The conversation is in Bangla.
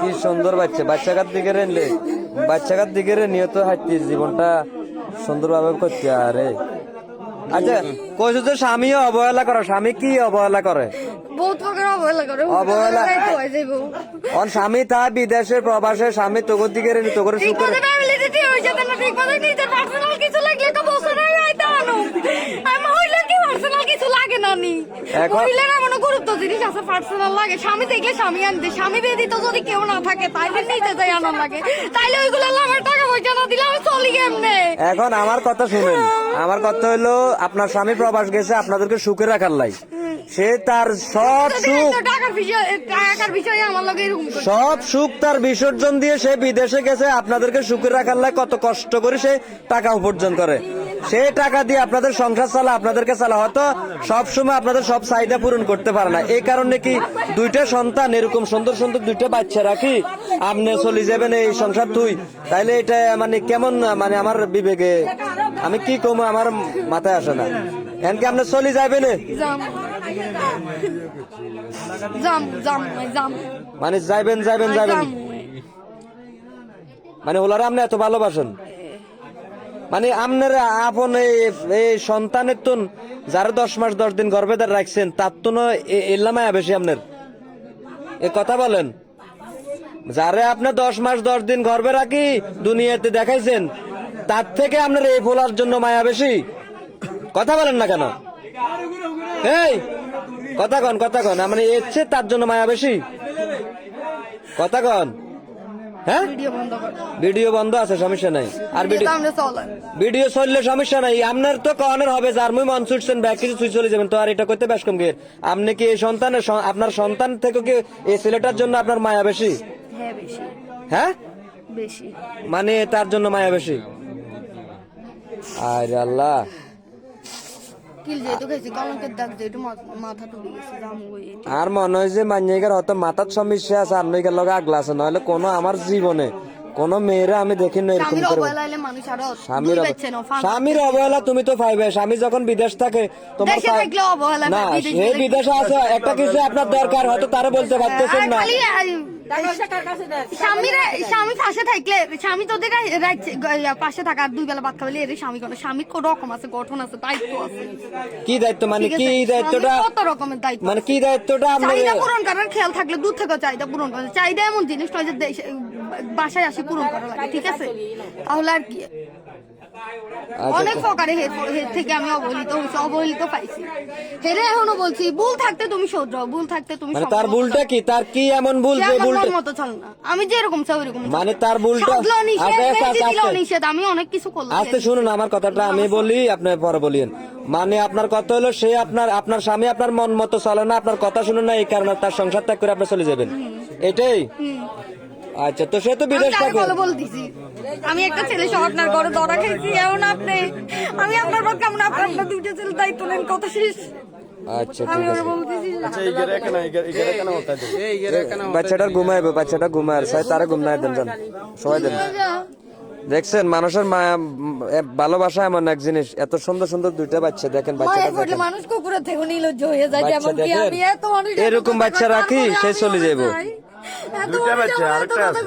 কি সুন্দর বাচ্চাকার দিকে রেনলে বাচ্চাকার দিকে রে নিয়ত হাঁটতে জীবনটা সুন্দরভাবে করতে আরে। আচ্ছা কইছো যে স্বামীও অবহেলা করে, স্বামী কি অবহেলা করে? বহুত প্রকার অবহেলা করে। অবহেলা অন স্বামী তা বিদেশে প্রবাসে স্বামী তোগর দিকে রে তোগর ঠিক সুখ করে মতো ফ্যামিলি দিতে হইছে না, ঠিক মতো নিজের পার্সোনাল কিছু লাগলে তো বছরে আইতা আনো। আমি হইলে কি পার্সোনাল কিছু লাগে না নি। মহিলারা মনে গুরুত্ব জিনিস আছে, পার্সোনাল লাগে। স্বামী দেখলে স্বামী আনতে, স্বামী ব্যতীত যদি কেউ না থাকে তাইলে নিতে যাই আনার লাগে, তাইলে ওইগুলো আমার টাকা পয়সা না দিলে আমি চলি কেমনে? এখন আমার কথা শুনেন, আমার কথা হলো আপনার স্বামী প্রবাস গেছে আপনাদেরকে সুখে রাখার লাই, সে তার সব সুখ টাকার বিষয়ে আমার লগে এরকম সব সুখ তার বিসর্জন দিয়ে সে বিদেশে গেছে আপনাদেরকে সুখে রাখার লাই কত কষ্ট করে সে টাকা উপার্জন করে, সে টাকা দিয়ে আপনাদের সংসার চালা আপনাদেরকে চালা, হয়তো সব সময় আপনাদের সব চাহিদা পূরণ করতে পারে না। এই কারণে কি দুইটা সন্তান এরকম সুন্দর সুন্দর দুইটা বাচ্চা রাখি আপনি চলে যাবেন এই সংসার তুই, তাইলে এটা মানে কেমন, মানে আমার বিবেকে আমি কি কমো আমার মাথায় আসে না। এমনকি আপনি চলে যাবেন মানে যাইবেন যাইবেন যাইবেন মানে ওলারা আপনি এত ভালোবাসেন, মানে আপনার আপন এই সন্তানের তো যারা 10 মাস 10 দিন গর্ভে রাখছেন তার তো এলামায়া বেশি আপনার এ কথা বলেন, যারা আপনার 10 মাস 10 দিন গর্ভে রাখি দুনিয়াতে দেখাইছেন তার থেকে আপনার এই ফোলার জন্য মায়া বেশি। কথা বলেন না কেন? এই কথা কন মানে এসছে তার জন্য মায়া বেশি, কথা কন। হ্যাঁ ভিডিও বন্ধ আছে সমস্যা নাই, আর ভিডিও চললে সমস্যা নাই, আপনার তো কনের হবে যার মুই মন ছুটছেন ব্যাগ কিছু ছুঁই চলে যাবেন তো আর এটা করতে বেশ কম গিয়ে। আপনি কি এই সন্তানের আপনার সন্তান থেকে কি এই ছেলেটার জন্য আপনার মায়া বেশি? হ্যাঁ বেশি, মানে তার জন্য মায়া বেশি। আরে আল্লাহ আর মনে হয় যে মান্যিকার হয়তো মাথার সমস্যা আছে আর নইকার লগে আগলা আছে, নইলে কোনো আমার জীবনে কোন মেয়েরা আমি দেখি না এরকম করে। স্বামীর অবহেলা তুমি তো পাইবে, স্বামী যখন বিদেশ থাকে তোমার না, সে বিদেশে আছে একটা কিছু আপনার দরকার হয়তো তারা বলতে পারতেছেন না। স্বামী পাশে থাকলে, স্বামী তোদের পাশে থাকা আর 2 বেলা ভাত খাওয়ালে এর স্বামী কোনো স্বামীর কোন রকম আছে, গঠন আছে, দায়িত্ব আছে। কি দায়িত্ব মানে কি দায়িত্বটা? কত রকমের দায়িত্ব মানে কি দায়িত্বটা? চাহিদা পূরণ করার খেয়াল থাকলে দূর থেকে চাহিদা পূরণ করা, চাহিদা এমন জিনিস নয় যে বাসায় আসি পূরণ করা লাগে, ঠিক আছে? তাহলে আর কি অনেক প্রকারে থেকে আমি অবহেলিত হয়েছি, অবহেলিত পাইছি। হেরে এখনো বলছি ভুল থাকতে তুমি শোধরাও, ভুল থাকতে তুমি মানে তার ভুলটা কি, তার কি এমন ভুল যে ভুলটা মতো চল না, আমি যেরকম চাই ওইরকম মানে তার ভুলটা নিষেধ, আমি অনেক কিছু করলাম। আস্তে শুনুন আমার কথাটা আমি বলি আপনি পরে বলিয়েন। মানে আপনার কথা হলো সে আপনার স্বামী আপনার মন মতো চলে না, আপনার কথা শুনুন না, এই কারণে তার সংসার ত্যাগ করে আপনি চলে যাবেন, এটাই? আচ্ছা তো সে তো বিদেশ থাকে। আমি একটা ছেলে সহ আপনার ঘরে ধরা খাইছি, এখন আপনি আমি আপনার পর কেমন আপনার 2টা ছেলে দায়িত্ব নেন, কথা শেষ। আচ্ছা ঠিক আছে, বাচ্চাটা ঘুমাইবে, বাচ্চাটা ঘুমায় তারা ঘুমায় দেন, যান সবাই দেন। দেখছেন মানুষের মায়া ভালোবাসা এমন এক জিনিস, এত সুন্দর সুন্দর 2টা বাচ্চা দেখেন, বাচ্চাটা দেখেন, মানুষ কুকুরের থেকে নির্লজ্জ হয়ে যায়, যেমন কি আমি এত মানুষ এরকম বাচ্চা রাখি সে চলে যাবো। 2টা বাচ্চা আরেকটা আছে।